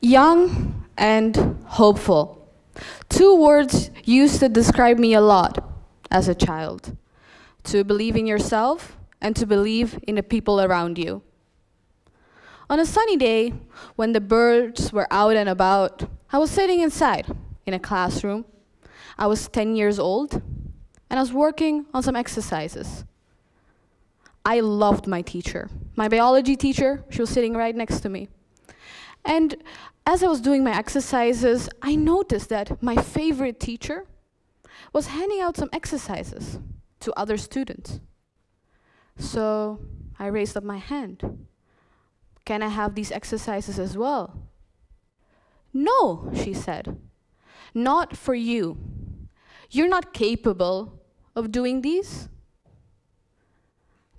Young and hopeful. Two words used to describe me a lot as a child. To believe in yourself and to believe in the people around you. On a sunny day, when the birds were out and about, I was sitting inside in a classroom. I was 10 years old, and I was working on some exercises. I loved my teacher. My biology teacher, she was sitting right next to me. And as I was doing my exercises, I noticed that my favorite teacher was handing out some exercises to other students. So I raised up my hand. Can I have these exercises as well? No, she said. Not for you. You're not capable of doing these.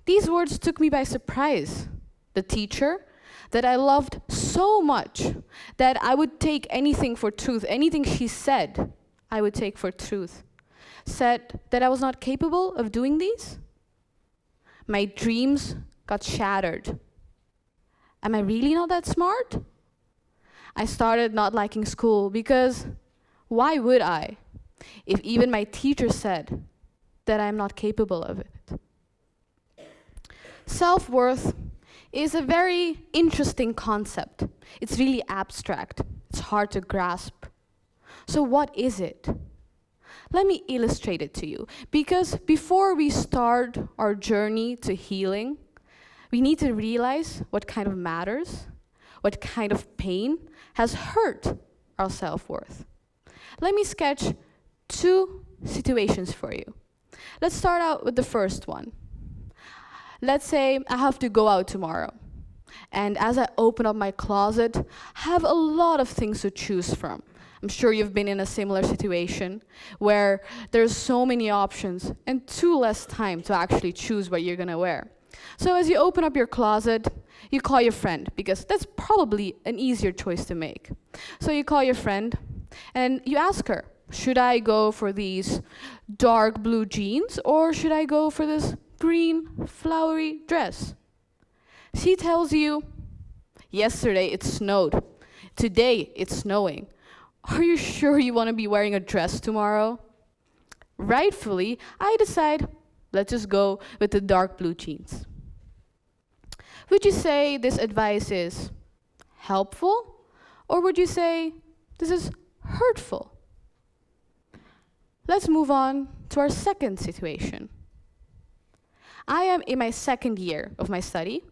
These words took me by surprise. The teacher that I loved so much that I would take anything for truth, anything she said, I would take for truth, said that I was not capable of doing these. My dreams got shattered. Am I really not that smart? I started not liking school because why would I, if even my teacher said that I'm not capable of it? Self-worth is a very interesting concept. It's really abstract. It's hard to grasp. So what is it? Let me illustrate it to you, because before we start our journey to healing, we need to realize what kind of matters, what kind of pain has hurt our self-worth. Let me sketch two situations for you. Let's start out with the first one. Let's say I have to go out tomorrow, and as I open up my closet, I have a lot of things to choose from. I'm sure you've been in a similar situation where there's so many options and too less time to actually choose what you're gonna wear. So as you open up your closet, you call your friend, because that's probably an easier choice to make. So you call your friend and you ask her, should I go for these dark blue jeans or should I go for this green flowery dress? She tells you, yesterday it snowed, today it's snowing. Are you sure you want to be wearing a dress tomorrow? Rightfully, I decide, let's just go with the dark blue jeans. Would you say this advice is helpful, or would you say this is hurtful? Let's move on to our second situation. I am in my second year of my study,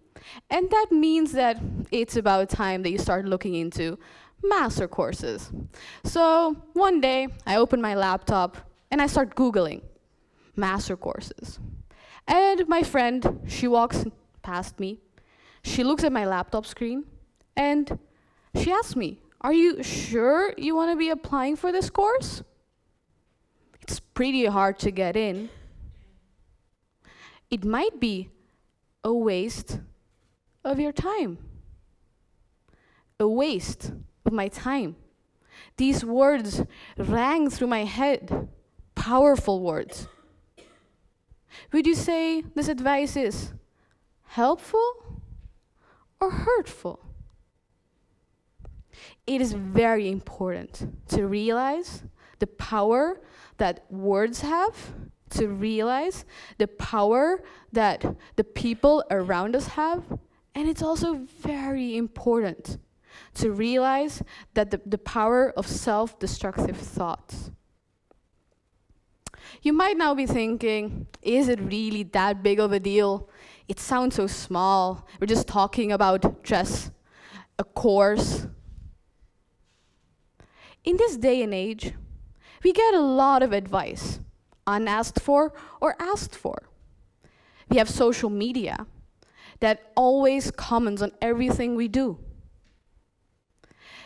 and that means that it's about time that you start looking into master courses. So one day, I open my laptop and I start Googling master courses. And my friend, she walks past me, she looks at my laptop screen, and she asks me, are you sure you want to be applying for this course? It's pretty hard to get in. It might be a waste of your time. A waste of my time. These words rang through my head, powerful words. Would you say this advice is helpful or hurtful? It is very important to realize the power that words have, to realize the power that the people around us have, and it's also very important to realize that the power of self-destructive thoughts. You might now be thinking, is it really that big of a deal? It sounds so small. We're just talking about dress, a course. In this day and age, we get a lot of advice, unasked for or asked for. We have social media that always comments on everything we do.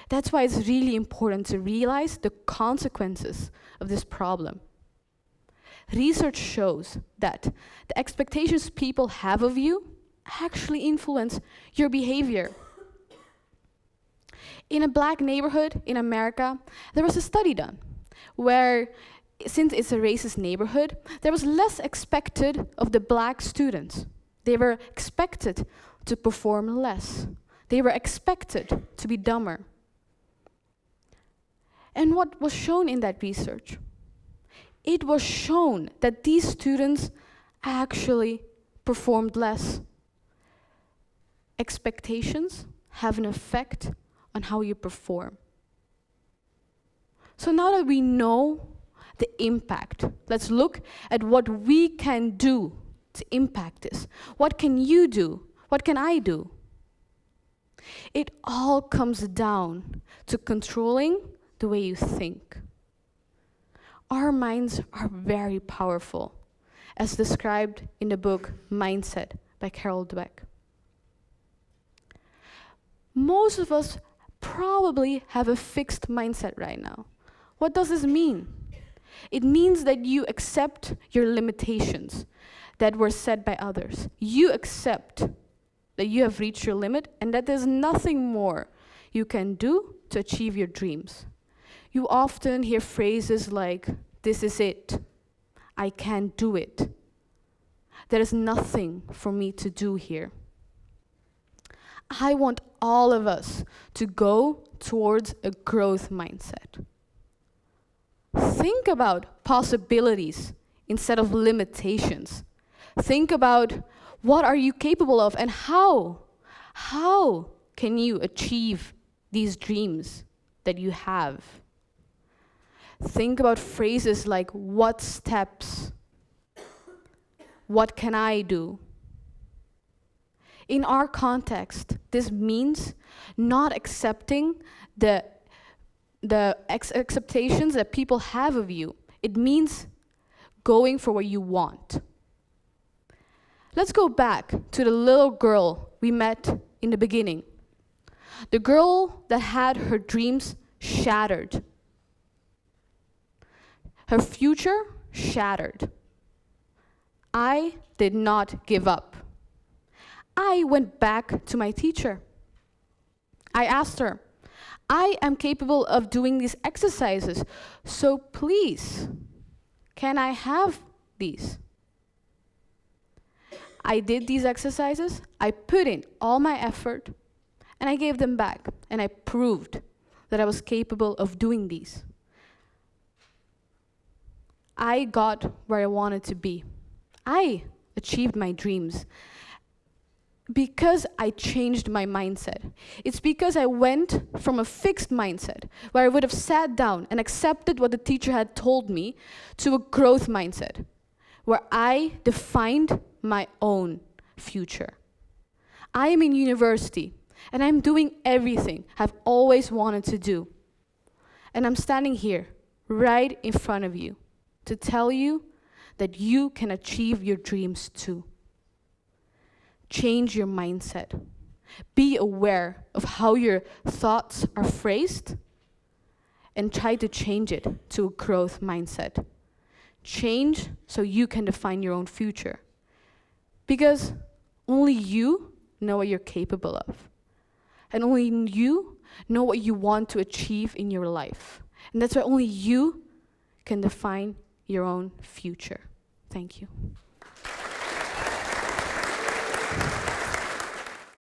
That's why it's really important to realize the consequences of this problem. Research shows that the expectations people have of you actually influence your behavior. In a black neighborhood in America, there was a study done where, since it's a racist neighborhood, there was less expected of the black students. They were expected to perform less. They were expected to be dumber. And what was shown in that research? It was shown that these students actually performed less. Expectations have an effect on how you perform. So now that we know the impact, let's look at what we can do to impact this. What can you do? What can I do? It all comes down to controlling the way you think. Our minds are very powerful, as described in the book Mindset by Carol Dweck. Most of us probably have a fixed mindset right now. What does this mean? It means that you accept your limitations that were set by others. You accept that you have reached your limit and that there's nothing more you can do to achieve your dreams. You often hear phrases like, "This is it. I can't do it. There is nothing for me to do here." I want all of us to go towards a growth mindset. Think about possibilities instead of limitations. Think about what are you capable of and how can you achieve these dreams that you have. Think about phrases like what steps, what can I do. In our context, this means not accepting the expectations that people have of you. It means going for what you want. Let's go back to the little girl we met in the beginning. The girl that had her dreams shattered. Her future shattered. I did not give up. I went back to my teacher. I asked her, "I am capable of doing these exercises, so please, can I have these?" I did these exercises, I put in all my effort, and I gave them back, and I proved that I was capable of doing these. I got where I wanted to be. I achieved my dreams because I changed my mindset. It's because I went from a fixed mindset, where I would have sat down and accepted what the teacher had told me, to a growth mindset, where I defined my own future. I am in university, and I'm doing everything I've always wanted to do. And I'm standing here, right in front of you, to tell you that you can achieve your dreams too. Change your mindset. Be aware of how your thoughts are phrased and try to change it to a growth mindset. Change so you can define your own future. Because only you know what you're capable of. And only you know what you want to achieve in your life. And that's why only you can define your own future. Thank you.